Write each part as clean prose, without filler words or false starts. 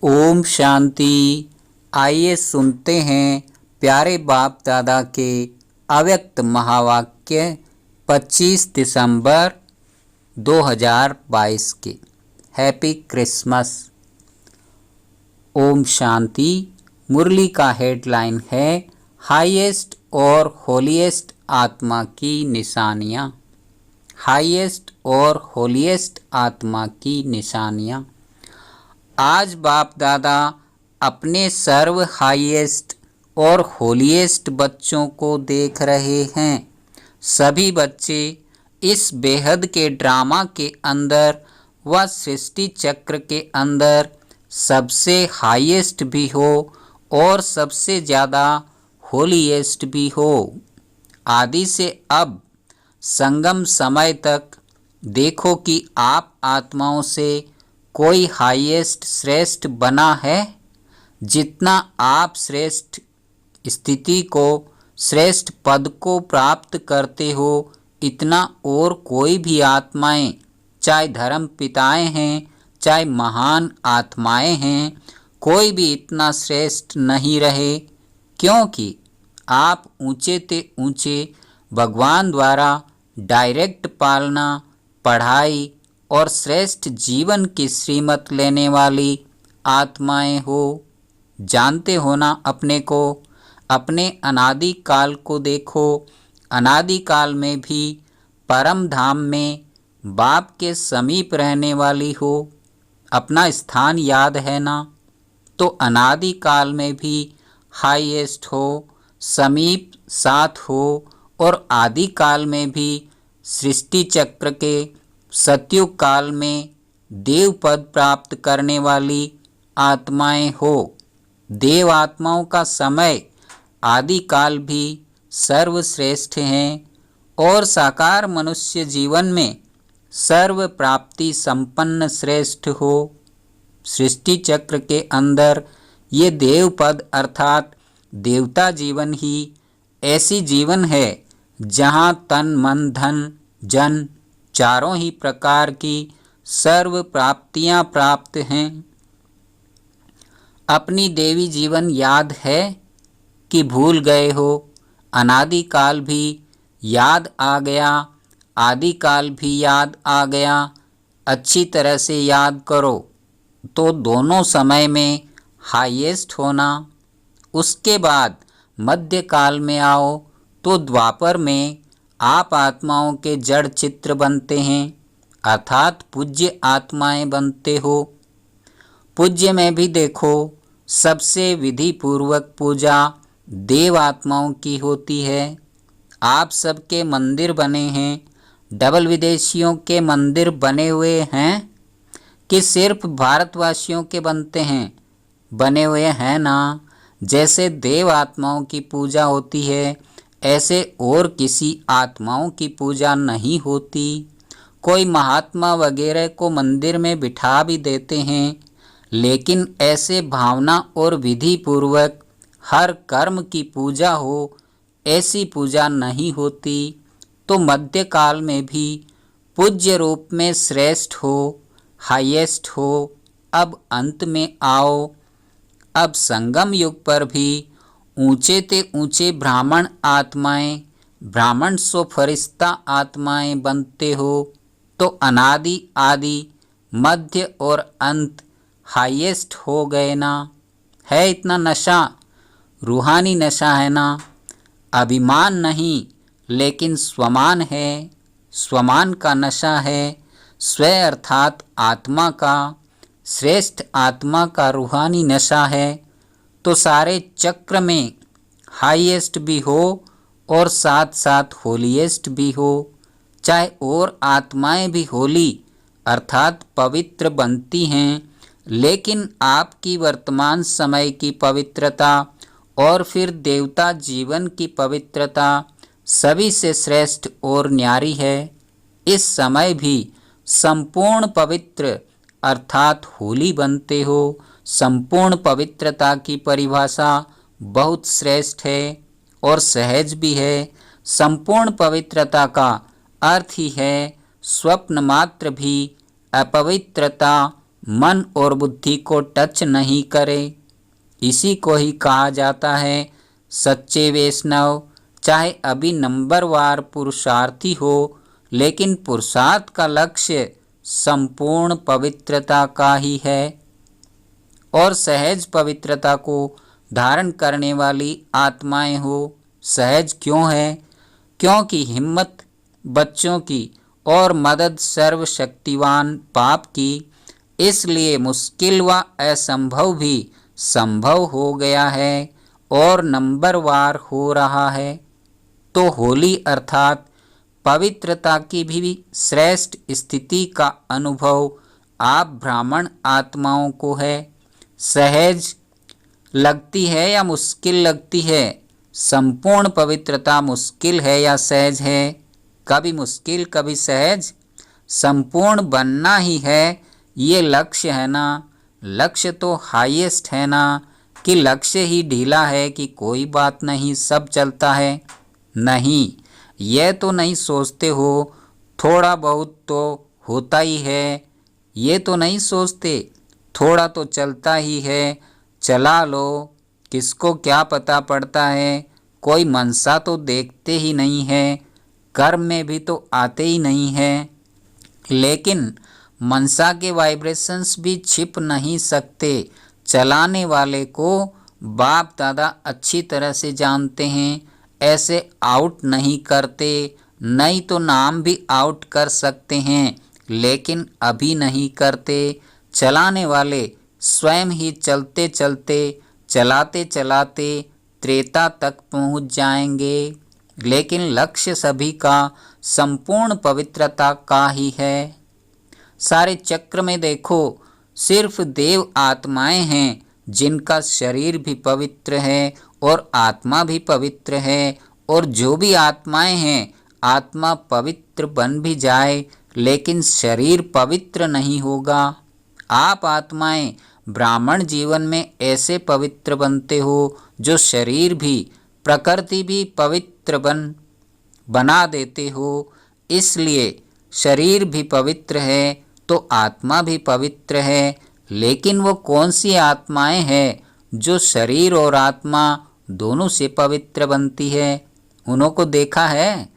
ओम शांति। आइए सुनते हैं प्यारे बाप दादा के अव्यक्त महावाक्य 25 दिसंबर 2022 के। Happy Christmas. ओम शांति। मुरली का हेडलाइन है हाईएस्ट और होलीएस्ट आत्मा की निशानियाँ। हाईएस्ट और होलीएस्ट आत्मा की निशानियाँ। आज बाप दादा अपने सर्व हाईएस्ट और होलीएस्ट बच्चों को देख रहे हैं। सभी बच्चे इस बेहद के ड्रामा के अंदर व सृष्टि चक्र के अंदर सबसे हाईएस्ट भी हो और सबसे ज़्यादा होलीएस्ट भी हो। आदि से अब संगम समय तक देखो कि आप आत्माओं से कोई हाईएस्ट श्रेष्ठ बना है। जितना आप श्रेष्ठ स्थिति को, श्रेष्ठ पद को प्राप्त करते हो, इतना और कोई भी आत्माएं, चाहे धर्म पिताएं हैं, चाहे महान आत्माएं हैं, कोई भी इतना श्रेष्ठ नहीं रहे, क्योंकि आप ऊंचे ते ऊंचे भगवान द्वारा डायरेक्ट पालना, पढ़ाई और श्रेष्ठ जीवन की श्रीमत लेने वाली आत्माएं हो। जानते हो ना अपने को, अपने अनादि काल को देखो। अनादि काल में भी परम धाम में बाप के समीप रहने वाली हो। अपना स्थान याद है ना? तो अनादि काल में भी हाईएस्ट हो, समीप साथ हो, और आदि काल में भी सृष्टि चक्र के सतयुग काल में देव पद प्राप्त करने वाली आत्माएं हो। देव आत्माओं का समय आदि काल भी सर्वश्रेष्ठ हैं और साकार मनुष्य जीवन में सर्व प्राप्ति संपन्न श्रेष्ठ हो। सृष्टि चक्र के अंदर ये देव पद अर्थात देवता जीवन ही ऐसी जीवन है जहाँ तन मन धन जन चारों ही प्रकार की सर्व प्राप्तियां प्राप्त हैं। अपनी देवी जीवन याद है कि भूल गए हो? अनादि काल भी याद आ गया, आदि काल भी याद आ गया। अच्छी तरह से याद करो तो दोनों समय में हाईएस्ट होना। उसके बाद मध्य काल में आओ तो द्वापर में आप आत्माओं के जड़ चित्र बनते हैं, अर्थात पूज्य आत्माएं बनते हो। पूज्य में भी देखो सबसे विधि पूर्वक पूजा देव आत्माओं की होती है। आप सबके मंदिर बने हैं। डबल विदेशियों के मंदिर बने हुए हैं कि सिर्फ भारतवासियों के बनते हैं? बने हुए हैं ना। जैसे देव आत्माओं की पूजा होती है, ऐसे और किसी आत्माओं की पूजा नहीं होती। कोई महात्मा वगैरह को मंदिर में बिठा भी देते हैं, लेकिन ऐसे भावना और विधि पूर्वक हर कर्म की पूजा हो, ऐसी पूजा नहीं होती। तो मध्य काल में भी पूज्य रूप में श्रेष्ठ हो, हाईएस्ट हो। अब अंत में आओ। अब संगम युग पर भी ऊंचे ते ऊंचे ब्राह्मण आत्माएं, ब्राह्मण सो फरिश्ता आत्माएं बनते हो। तो अनादि आदि मध्य और अंत हाईएस्ट हो गए ना। है इतना नशा, रूहानी नशा है ना। अभिमान नहीं, लेकिन स्वमान है। स्वमान का नशा है। स्व अर्थात आत्मा का, श्रेष्ठ आत्मा का रूहानी नशा है। तो सारे चक्र में हाईएस्ट भी हो और साथ साथ होलीएस्ट भी हो। चाहे और आत्माएं भी होली अर्थात पवित्र बनती हैं, लेकिन आपकी वर्तमान समय की पवित्रता और फिर देवता जीवन की पवित्रता सभी से श्रेष्ठ और न्यारी है। इस समय भी संपूर्ण पवित्र अर्थात होली बनते हो। संपूर्ण पवित्रता की परिभाषा बहुत श्रेष्ठ है और सहज भी है। संपूर्ण पवित्रता का अर्थ ही है स्वप्न मात्र भी अपवित्रता मन और बुद्धि को टच नहीं करे। इसी को ही कहा जाता है सच्चे वैष्णव। चाहे अभी नंबरवार पुरुषार्थी हो, लेकिन पुरुषार्थ का लक्ष्य संपूर्ण पवित्रता का ही है। और सहज पवित्रता को धारण करने वाली आत्माएं हो। सहज क्यों है? क्योंकि हिम्मत बच्चों की और मदद सर्वशक्तिवान बाप की, इसलिए मुश्किल व असंभव भी संभव हो गया है और नंबरवार हो रहा है। तो होली अर्थात पवित्रता की भी श्रेष्ठ स्थिति का अनुभव आप ब्राह्मण आत्माओं को है। सहज लगती है या मुश्किल लगती है? संपूर्ण पवित्रता मुश्किल है या सहज है? कभी मुश्किल कभी सहज। संपूर्ण बनना ही है, ये लक्ष्य है ना। लक्ष्य तो हाईएस्ट है ना, कि लक्ष्य ही ढीला है कि कोई बात नहीं सब चलता है। नहीं, यह तो नहीं सोचते हो थोड़ा बहुत तो होता ही है। ये तो नहीं सोचते थोड़ा तो चलता ही है, चला लो, किसको क्या पता पड़ता है। कोई मनसा तो देखते ही नहीं है, कर्म में भी तो आते ही नहीं है। लेकिन मनसा के वाइब्रेशंस भी छिप नहीं सकते। चलाने वाले को बाप दादा अच्छी तरह से जानते हैं, ऐसे आउट नहीं करते। नहीं तो नाम भी आउट कर सकते हैं, लेकिन अभी नहीं करते। चलाने वाले स्वयं ही चलते चलते चलाते चलाते त्रेता तक पहुंच जाएंगे। लेकिन लक्ष्य सभी का संपूर्ण पवित्रता का ही है। सारे चक्र में देखो, सिर्फ देव आत्माएं हैं जिनका शरीर भी पवित्र है और आत्मा भी पवित्र है। और जो भी आत्माएं हैं, आत्मा पवित्र बन भी जाए लेकिन शरीर पवित्र नहीं होगा। आप आत्माएं ब्राह्मण जीवन में ऐसे पवित्र बनते हो जो शरीर भी प्रकृति भी पवित्र बना देते हो। इसलिए शरीर भी पवित्र है तो आत्मा भी पवित्र है। लेकिन वो कौन सी आत्माएं हैं जो शरीर और आत्मा दोनों से पवित्र बनती है? उनको देखा है?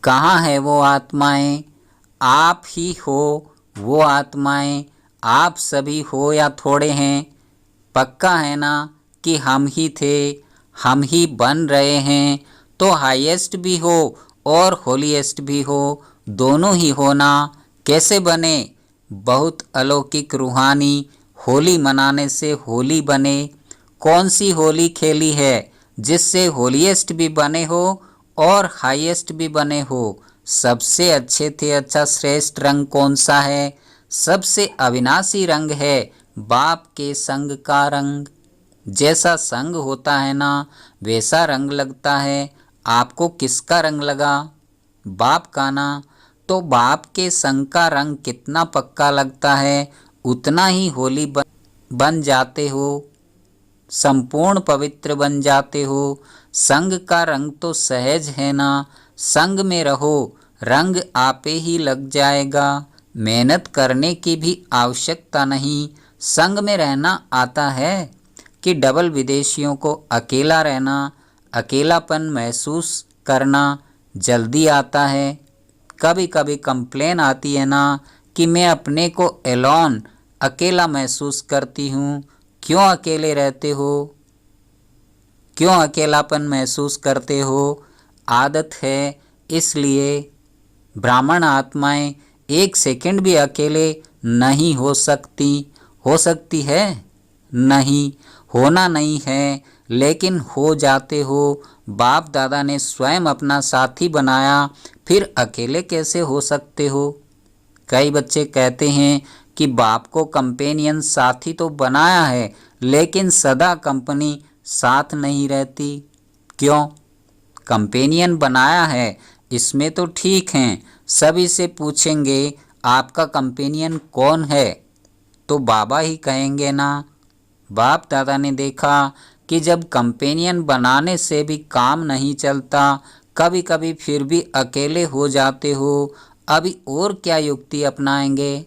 कहाँ है वो आत्माएं? आप ही हो वो आत्माएं। आप सभी हो या थोड़े हैं? पक्का है ना कि हम ही थे, हम ही बन रहे हैं। तो हाईएस्ट भी हो और होलीएस्ट भी हो, दोनों ही होना। कैसे बने? बहुत अलौकिक रूहानी होली मनाने से होली बने। कौन सी होली खेली है जिससे होलीएस्ट भी बने हो और हाईएस्ट भी बने हो? सबसे अच्छे थे अच्छा श्रेष्ठ रंग कौन सा है? सबसे अविनाशी रंग है बाप के संग का रंग। जैसा संग होता है ना, वैसा रंग लगता है। आपको किसका रंग लगा? बाप का ना। तो बाप के संग का रंग कितना पक्का लगता है, उतना ही होली बन जाते हो, संपूर्ण पवित्र बन जाते हो। संग का रंग तो सहज है ना। संग में रहो, रंग आपे ही लग जाएगा। मेहनत करने की भी आवश्यकता नहीं। संग में रहना आता है कि डबल विदेशियों को अकेला रहना, अकेलापन महसूस करना जल्दी आता है। कभी कभी कंप्लेन आती है ना कि मैं अपने को एलोन अकेला महसूस करती हूँ। क्यों अकेले रहते हो? क्यों अकेलापन महसूस करते हो? आदत है, इसलिए। ब्राह्मण आत्माएं एक सेकंड भी अकेले नहीं हो सकती। हो सकती है? नहीं, होना नहीं है, लेकिन हो जाते हो। बाप दादा ने स्वयं अपना साथी बनाया, फिर अकेले कैसे हो सकते हो? कई बच्चे कहते हैं कि बाप को कंपेनियन साथी तो बनाया है, लेकिन सदा कंपनी साथ नहीं रहती। क्यों? कंपेनियन बनाया है इसमें तो ठीक हैं। सभी से पूछेंगे आपका कंपेनियन कौन है, तो बाबा ही कहेंगे ना। बाप दादा ने देखा कि जब कंपेनियन बनाने से भी काम नहीं चलता, कभी कभी फिर भी अकेले हो जाते हो, अभी और क्या युक्ति अपनाएंगे?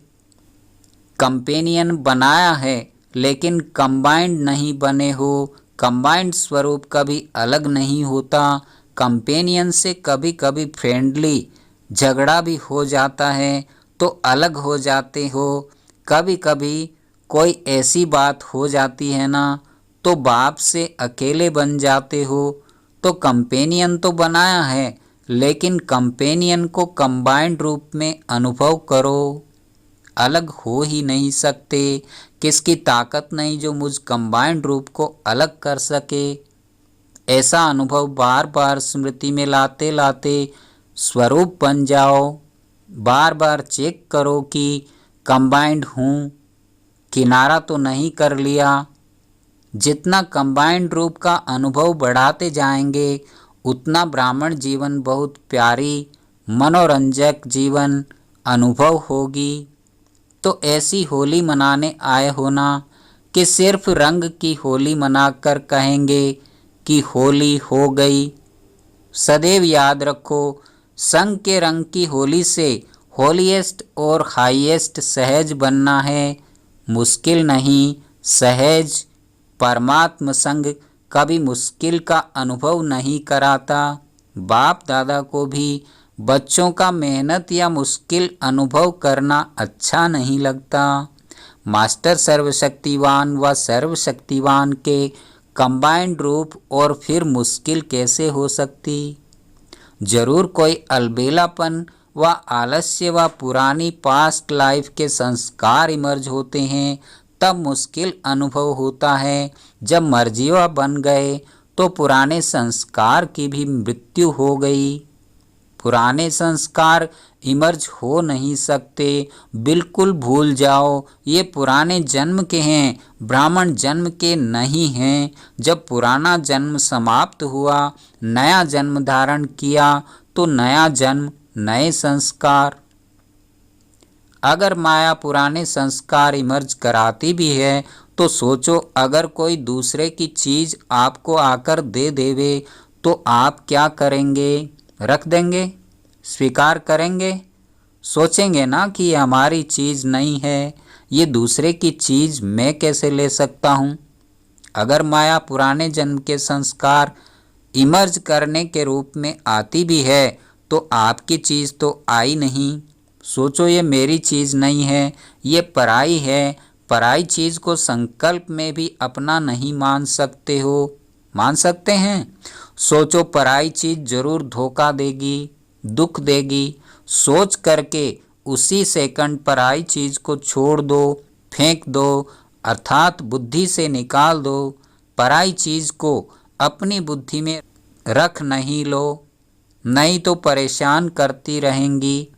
कंपेनियन बनाया है लेकिन कंबाइंड नहीं बने हो। कंबाइंड स्वरूप कभी अलग नहीं होता। कंपेनियन से कभी कभी फ्रेंडली झगड़ा भी हो जाता है तो अलग हो जाते हो। कभी कभी कोई ऐसी बात हो जाती है ना तो बाप से अकेले बन जाते हो। तो कंपेनियन तो बनाया है लेकिन कंपेनियन को कंबाइंड रूप में अनुभव करो। अलग हो ही नहीं सकते। किसकी ताकत नहीं जो मुझ कंबाइंड रूप को अलग कर सके। ऐसा अनुभव बार बार स्मृति में लाते लाते स्वरूप बन जाओ। बार बार चेक करो कि कंबाइंड हूँ, किनारा तो नहीं कर लिया। जितना कंबाइंड रूप का अनुभव बढ़ाते जाएंगे उतना ब्राह्मण जीवन बहुत प्यारी मनोरंजक जीवन अनुभव होगी। तो ऐसी होली मनाने आए हो ना कि सिर्फ रंग की होली मनाकर कहेंगे कि होली हो गई। सदैव याद रखो, संग के रंग की होली से होलीएस्ट और हाईएस्ट सहज बनना है। मुश्किल नहीं, सहज। परमात्म संग कभी मुश्किल का अनुभव नहीं कराता। बाप दादा को भी बच्चों का मेहनत या मुश्किल अनुभव करना अच्छा नहीं लगता। मास्टर सर्वशक्तिवान व सर्वशक्तिवान के कंबाइंड रूप और फिर मुश्किल कैसे हो सकती। जरूर कोई अलबेलापन व आलस्य व पुरानी पास्ट लाइफ के संस्कार इमर्ज होते हैं, तब मुश्किल अनुभव होता है। जब मर्जीवा बन गए तो पुराने संस्कार की भी मृत्यु हो गई। पुराने संस्कार इमर्ज हो नहीं सकते। बिल्कुल भूल जाओ, ये पुराने जन्म के हैं, ब्राह्मण जन्म के नहीं हैं। जब पुराना जन्म समाप्त हुआ, नया जन्म धारण किया तो नया जन्म नए संस्कार। अगर माया पुराने संस्कार इमर्ज कराती भी है तो सोचो, अगर कोई दूसरे की चीज आपको आकर दे देवे तो आप क्या करेंगे? रख देंगे? स्वीकार करेंगे? सोचेंगे ना कि ये हमारी चीज नहीं है, ये दूसरे की चीज मैं कैसे ले सकता हूँ। अगर माया पुराने जन्म के संस्कार इमर्ज करने के रूप में आती भी है तो आपकी चीज तो आई नहीं। सोचो, ये मेरी चीज नहीं है, ये पराई है। पराई चीज को संकल्प में भी अपना नहीं मान सकते हो। मान सकते हैं? सोचो, पराई चीज जरूर धोखा देगी, दुख देगी। सोच करके उसी सेकंड पराई चीज को छोड़ दो, फेंक दो, अर्थात बुद्धि से निकाल दो। पराई चीज को अपनी बुद्धि में रख नहीं लो, नहीं तो परेशान करती रहेंगी।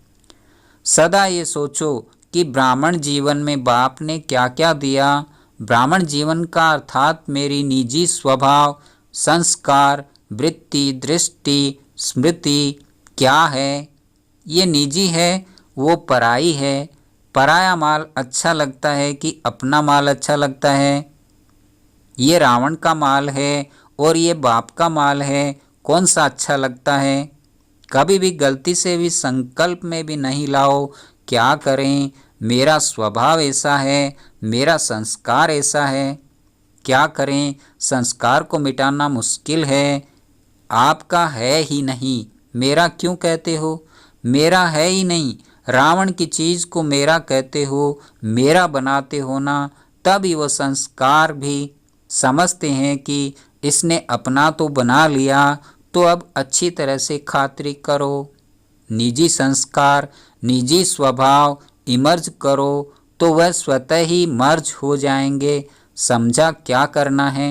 सदा ये सोचो कि ब्राह्मण जीवन में बाप ने क्या क्या दिया। ब्राह्मण जीवन का अर्थात मेरी निजी स्वभाव, संस्कार, वृत्ति, दृष्टि, स्मृति क्या है। ये निजी है, वो पराई है। पराया माल अच्छा लगता है कि अपना माल अच्छा लगता है? ये रावण का माल है और ये बाप का माल है, कौन सा अच्छा लगता है? कभी भी गलती से भी संकल्प में भी नहीं लाओ। क्या करें, मेरा स्वभाव ऐसा है, मेरा संस्कार ऐसा है। क्या करें, संस्कार को मिटाना मुश्किल है। आपका है ही नहीं, मेरा क्यों कहते हो? मेरा है ही नहीं, रावण की चीज को मेरा कहते हो, मेरा बनाते हो ना। तब ही वो संस्कार भी समझते हैं कि इसने अपना तो बना लिया, तो अब अच्छी तरह से खातिरी करो। निजी संस्कार, निजी स्वभाव इमर्ज करो तो वह स्वतः ही मर्ज हो जाएंगे। समझा क्या करना है?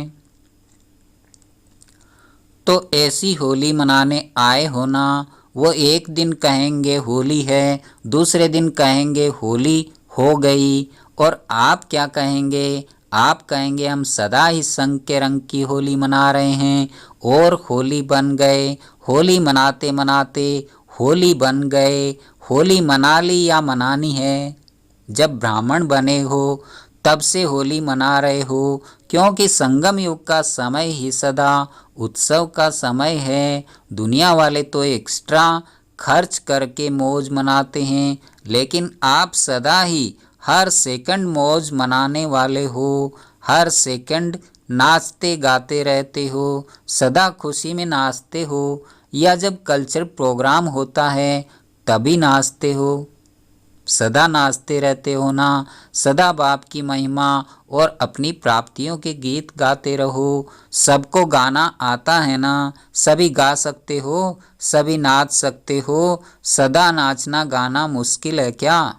तो ऐसी होली मनाने आए हो ना, वो एक दिन कहेंगे होली है, दूसरे दिन कहेंगे होली हो गई, और आप क्या कहेंगे? आप कहेंगे हम सदा ही संग के रंग की होली मना रहे हैं, और होली बन गए। होली मनाते मनाते होली बन गए। होली मना ली या मनानी है? जब ब्राह्मण बने हो तब से होली मना रहे हो, क्योंकि संगम युग का समय ही सदा उत्सव का समय है। दुनिया वाले तो एक्स्ट्रा खर्च करके मौज मनाते हैं, लेकिन आप सदा ही हर सेकंड मौज मनाने वाले हो, हर सेकंड नाचते गाते रहते हो, सदा खुशी में नाचते हो, या जब कल्चर प्रोग्राम होता है तभी नाचते हो? सदा नाचते रहते हो ना? सदा बाप की महिमा और अपनी प्राप्तियों के गीत गाते रहो। सबको गाना आता है ना? सभी गा सकते हो, सभी नाच सकते हो। सदा नाचना गाना मुश्किल है क्या?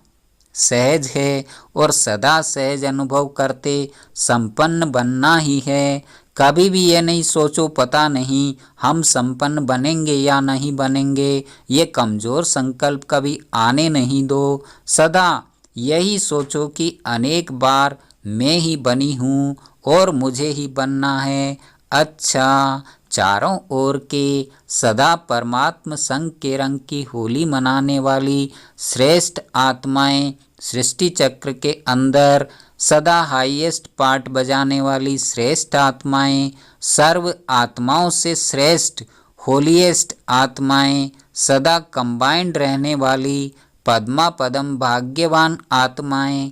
सहज है, और सदा सहज अनुभव करते संपन्न बनना ही है। कभी भी ये नहीं सोचो पता नहीं हम संपन्न बनेंगे या नहीं बनेंगे, ये कमज़ोर संकल्प कभी आने नहीं दो। सदा यही सोचो कि अनेक बार मैं ही बनी हूँ और मुझे ही बनना है। अच्छा, चारों ओर के सदा परमात्म संग के रंग की होली मनाने वाली श्रेष्ठ आत्माएं, सृष्टि चक्र के अंदर सदा हाईएस्ट पार्ट बजाने वाली श्रेष्ठ आत्माएं, सर्व आत्माओं से श्रेष्ठ होलीएस्ट आत्माएं, सदा कंबाइंड रहने वाली पद्मा पदम भाग्यवान आत्माएं,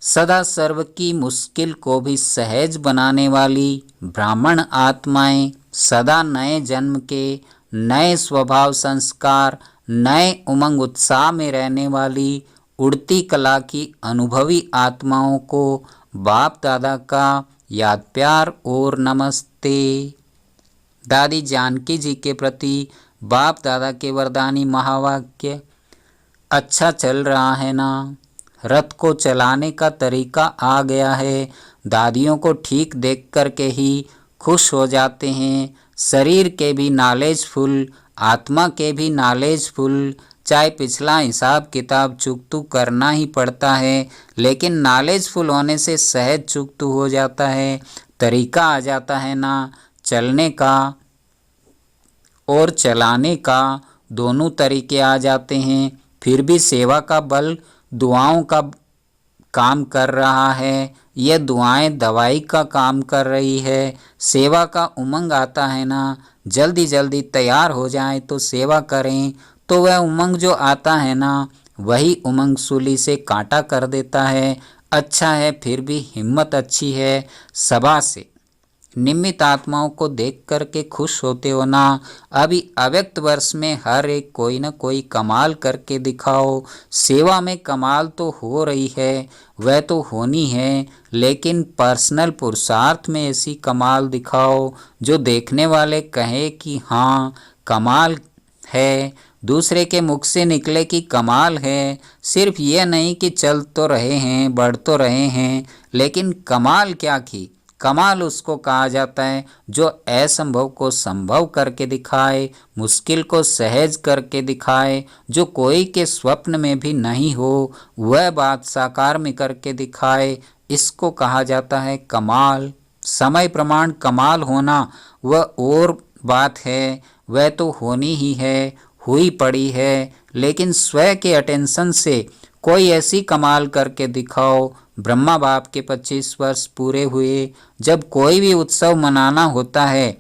सदा सर्व की मुश्किल को भी सहज बनाने वाली ब्राह्मण आत्माएं, सदा नए जन्म के नए स्वभाव संस्कार, नए उमंग उत्साह में रहने वाली उड़ती कला की अनुभवी आत्माओं को बाप दादा का याद प्यार और नमस्ते। दादी जानकी जी के प्रति बाप दादा के वरदानी महावाक्य। अच्छा चल रहा है ना? रथ को चलाने का तरीका आ गया है। दादियों को ठीक देख कर के ही खुश हो जाते हैं। शरीर के भी नॉलेजफुल, आत्मा के भी नॉलेजफुल। चाहे पिछला हिसाब किताब चुकतू करना ही पड़ता है, लेकिन नॉलेजफुल होने से सहज चुकतू हो जाता है। तरीका आ जाता है ना चलने का और चलाने का, दोनों तरीके आ जाते हैं। फिर भी सेवा का बल दुआओं का काम कर रहा है। यह दुआएं दवाई का काम कर रही है। सेवा का उमंग आता है ना, जल्दी जल्दी तैयार हो जाए तो सेवा करें, तो वह उमंग जो आता है ना, वही उमंग सूली से कांटा कर देता है। अच्छा है, फिर भी हिम्मत अच्छी है। सभा से निमित्त आत्माओं को देख कर के खुश होते हो ना? अभी अव्यक्त वर्ष में हर एक कोई न कोई कमाल करके दिखाओ। सेवा में कमाल तो हो रही है, वह तो होनी है, लेकिन पर्सनल पुरुषार्थ में ऐसी कमाल दिखाओ जो देखने वाले कहे कि हाँ कमाल है, दूसरे के मुख से निकले कि कमाल है। सिर्फ ये नहीं कि चल तो रहे हैं, बढ़ तो रहे हैं, लेकिन कमाल क्या की? कमाल उसको कहा जाता है जो असंभव को संभव करके दिखाए, मुश्किल को सहज करके दिखाए, जो कोई के स्वप्न में भी नहीं हो वह बात साकार में करके दिखाए। इसको कहा जाता है कमाल। समय प्रमाण कमाल होना वह और बात है, वह तो होनी ही है, हुई पड़ी है, लेकिन स्वयं के अटेंशन से कोई ऐसी कमाल करके दिखाओ। ब्रह्मा बाप के 25 वर्ष पूरे हुए। जब कोई भी उत्सव मनाना होता है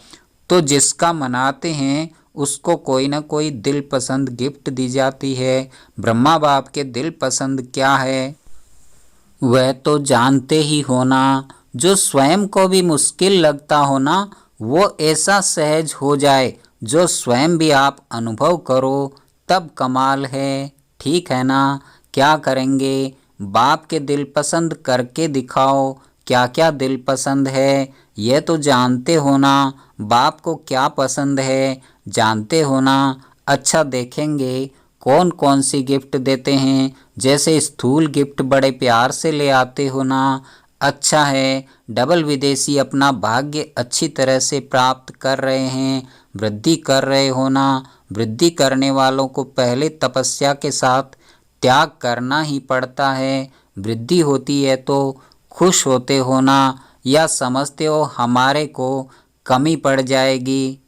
तो जिसका मनाते हैं उसको कोई ना कोई दिल पसंद गिफ्ट दी जाती है। ब्रह्मा बाप के दिल पसंद क्या है वह तो जानते ही होना। जो स्वयं को भी मुश्किल लगता हो ना, वो ऐसा सहज हो जाए जो स्वयं भी आप अनुभव करो, तब कमाल है। ठीक है ना? क्या करेंगे? बाप के दिल पसंद करके दिखाओ। क्या क्या दिल पसंद है यह तो जानते हो ना? बाप को क्या पसंद है जानते हो ना? अच्छा, देखेंगे कौन कौन सी गिफ्ट देते हैं। जैसे स्थूल गिफ्ट बड़े प्यार से ले आते हो ना, अच्छा है। डबल विदेशी अपना भाग्य अच्छी तरह से प्राप्त कर रहे हैं, वृद्धि कर रहे हो ना। वृद्धि करने वालों को पहले तपस्या के साथ त्याग करना ही पड़ता है। वृद्धि होती है तो खुश होते हो ना, या समझते हो हमारे को कमी पड़ जाएगी?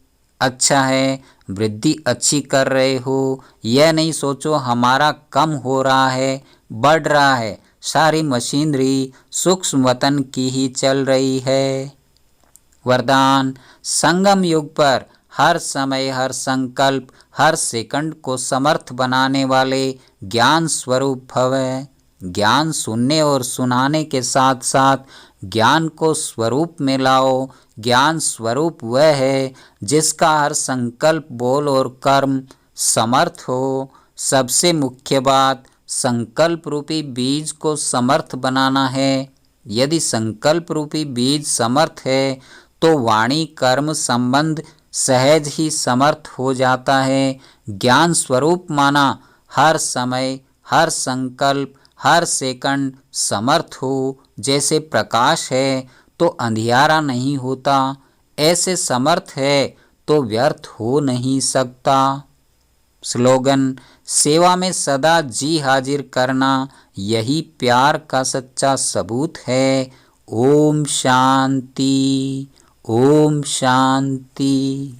अच्छा है, वृद्धि अच्छी कर रहे हो, यह नहीं सोचो हमारा कम हो रहा है, बढ़ रहा है। सारी मशीनरी सूक्ष्म वतन की ही चल रही है। वरदान। संगम युग पर हर समय, हर संकल्प, हर सेकंड को समर्थ बनाने वाले ज्ञान स्वरूप भव। ज्ञान सुनने और सुनाने के साथ साथ ज्ञान को स्वरूप में लाओ। ज्ञान स्वरूप वह है जिसका हर संकल्प, बोल और कर्म समर्थ हो। सबसे मुख्य बात, संकल्प रूपी बीज को समर्थ बनाना है। यदि संकल्प रूपी बीज समर्थ है तो वाणी कर्म संबंध सहज ही समर्थ हो जाता है। ज्ञान स्वरूप माना हर समय, हर संकल्प, हर सेकंड समर्थ हो। जैसे प्रकाश है तो अंधियारा नहीं होता, ऐसे समर्थ है तो व्यर्थ हो नहीं सकता। स्लोगन, सेवा में सदा जी हाजिर करना, यही प्यार का सच्चा सबूत है। ओम शांति, ओम शांति।